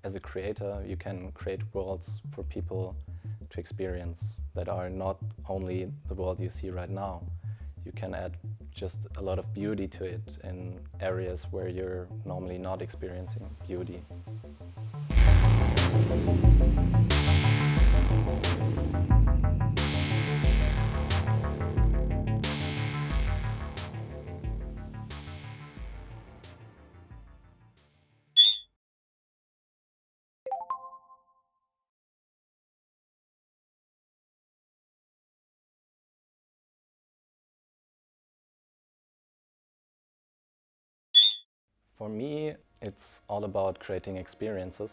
As a creator, you can create worlds for people to experience that are not only the world you see right now. You can add just a lot of beauty to it in areas where you're normally not experiencing beauty. For me, it's all about creating experiences,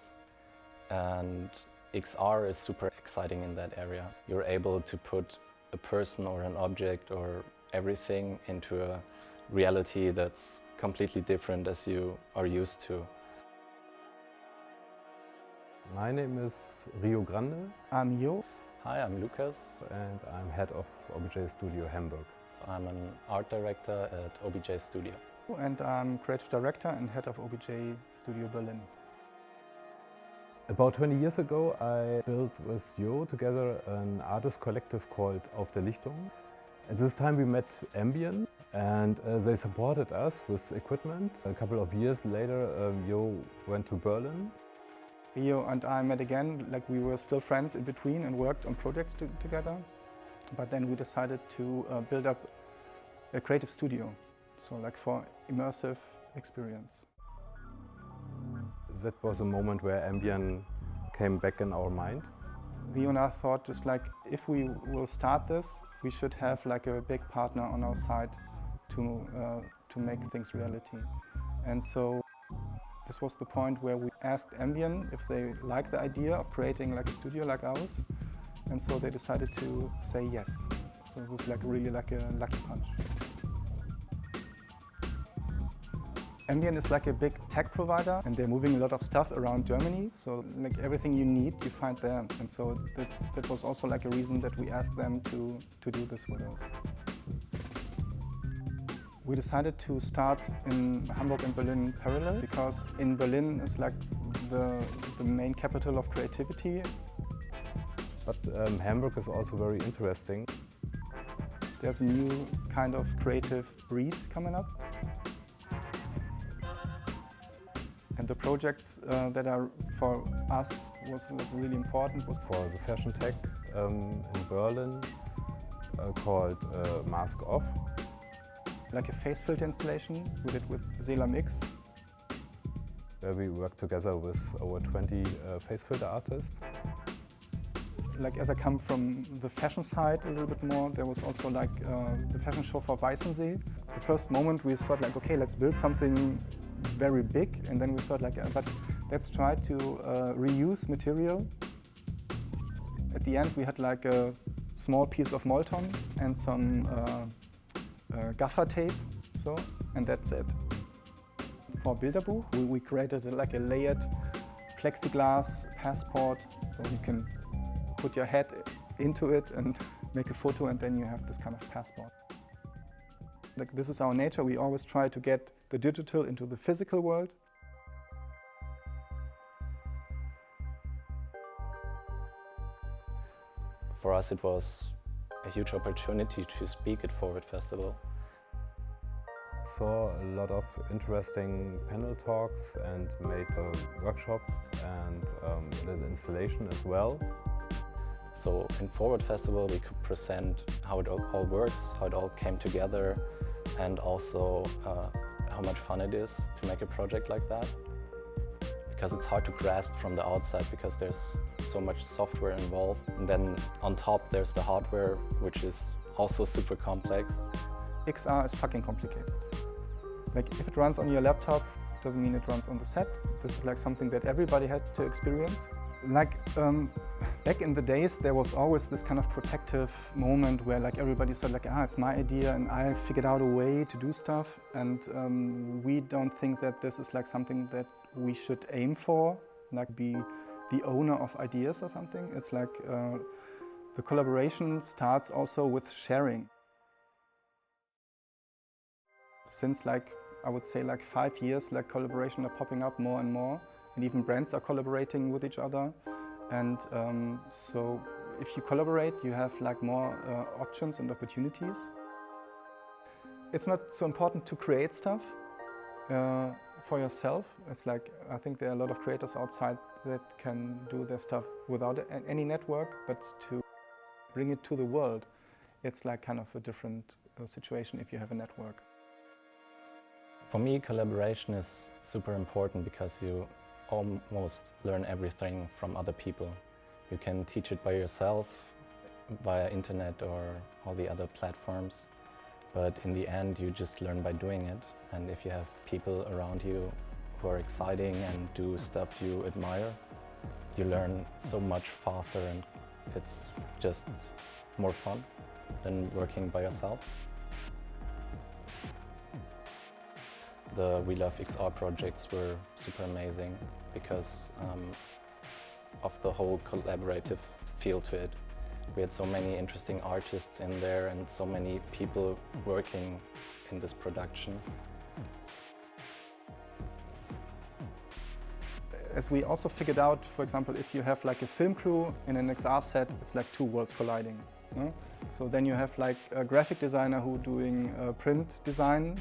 and XR is super exciting in that area. You're able to put a person or an object or everything into a reality that's completely different as you are used to. My name is Rio Grande. I'm Rio. Hi, I'm Lukas. And I'm head of OBJ.Studio Hamburg. I'm an art director at OBJ.Studio. And I'm creative director and head of OBJ.Studio Berlin. About 20 years ago, I built with Jo together an artist collective called Auf der Lichtung. At this time we met Ambient, and they supported us with equipment. A couple of years later, Jo went to Berlin. Rio and I met again, like we were still friends in between and worked on projects together. But then we decided to build up a creative studio, so like for immersive experience. That was a moment where Ambient came back in our mind. Rio and I thought, just like, if we will start this, we should have like a big partner on our side to make things reality. And so this was the point where we asked Ambient if they liked the idea of creating like a studio like ours. And so they decided to say yes. So it was like really like a lucky punch. Ambient is like a big tech provider, and they're moving a lot of stuff around Germany. So like everything you need, you find there. And so that was also like a reason that we asked them to do this with us. We decided to start in Hamburg and Berlin parallel, because in Berlin is like the main capital of creativity. But Hamburg is also very interesting. There's a new kind of creative breed coming up. And the projects that are for us was like really important was for the fashion tech in Berlin called Mask Off. Like a face filter installation we did with Zelamix. Where we worked together with over 20 face filter artists. Like as I come from the fashion side a little bit more, there was also like the fashion show for Weißensee. The first moment we thought like, okay, let's build something very big, and then we thought like, but let's try to reuse material. At the end we had like a small piece of Molton and some gaffer tape, and that's it. For Bilderbuch we created like a layered plexiglass passport, so you can put your head into it and make a photo, and then you have this kind of passport. Like this is our nature, we always try to get the digital into the physical world. For us it was a huge opportunity to speak at Forward Festival. Saw a lot of interesting panel talks and made a workshop and a little installation as well. So in Forward Festival we could present how it all works, how it all came together, and also how much fun it is to make a project like that. Because it's hard to grasp from the outside because there's so much software involved. And then on top there's the hardware, which is also super complex. XR is fucking complicated. Like if it runs on your laptop, doesn't mean it runs on the set. This is like something that everybody had to experience. Like back in the days, there was always this kind of protective moment where like everybody said like, it's my idea and I figured out a way to do stuff. And we don't think that this is like something that we should aim for, like be the owner of ideas or something. It's like the collaboration starts also with sharing. Since like, I would say like 5 years, like collaboration are popping up more and more. and even brands are collaborating with each other. And so if you collaborate, you have like more options and opportunities. It's not so important to create stuff for yourself. It's like, I think there are a lot of creators outside that can do their stuff without any network, but to bring it to the world, it's like kind of a different situation if you have a network. For me, collaboration is super important because you almost learn everything from other people. You can teach it by yourself via internet or all the other platforms, but in the end you just learn by doing it. And if you have people around you who are exciting and do stuff you admire, you learn so much faster, and it's just more fun than working by yourself. The We Love XR projects were super amazing because of the whole collaborative feel to it. We had so many interesting artists in there and so many people working in this production. As we also figured out, for example, if you have like a film crew in an XR set, it's like two worlds colliding. No? So then you have like a graphic designer who doing print design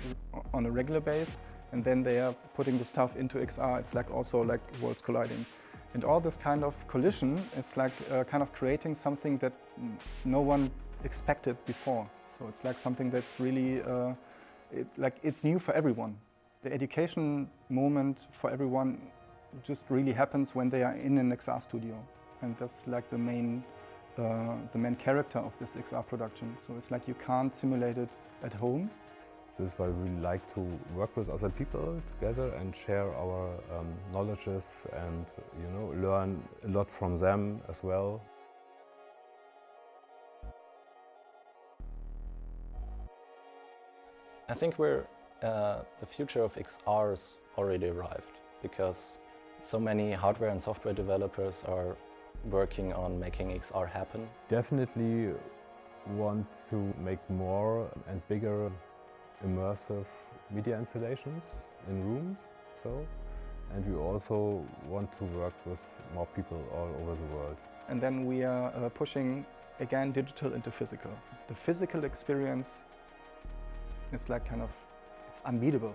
on a regular base, and then they are putting the stuff into XR. It's like also like worlds colliding. And all this kind of collision is like kind of creating something that no one expected before. So it's like something that's really, it's new for everyone. The education moment for everyone just really happens when they are in an XR studio. And that's like the main character of this XR production. So it's like you can't simulate it at home. This is why we like to work with other people together and share our knowledges and learn a lot from them as well. I think the future of XR's already arrived because so many hardware and software developers are working on making XR happen. Definitely want to make more and bigger immersive media installations in rooms. And we also want to work with more people all over the world. And then we are pushing again digital into physical. The physical experience is like it's unbeatable.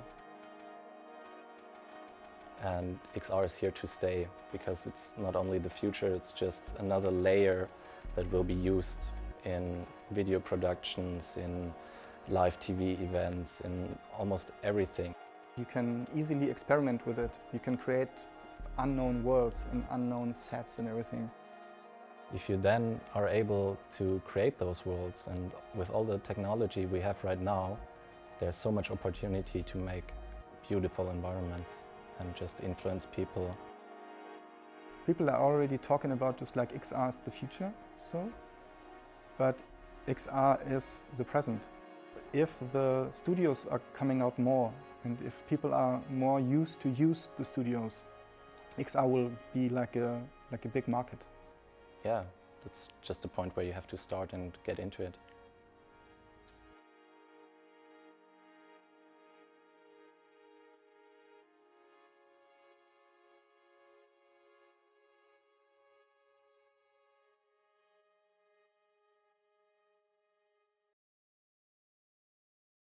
And XR is here to stay because it's not only the future, it's just another layer that will be used in video productions, in live TV events, in almost everything. You can easily experiment with it. You can create unknown worlds and unknown sets and everything. If you then are able to create those worlds, and with all the technology we have right now, there's so much opportunity to make beautiful environments and just influence people. People are already talking about just like XR is the future, but XR is the present. If the studios are coming out more and if people are more used to use the studios, XR will be like a big market. Yeah, that's just the point where you have to start and get into it.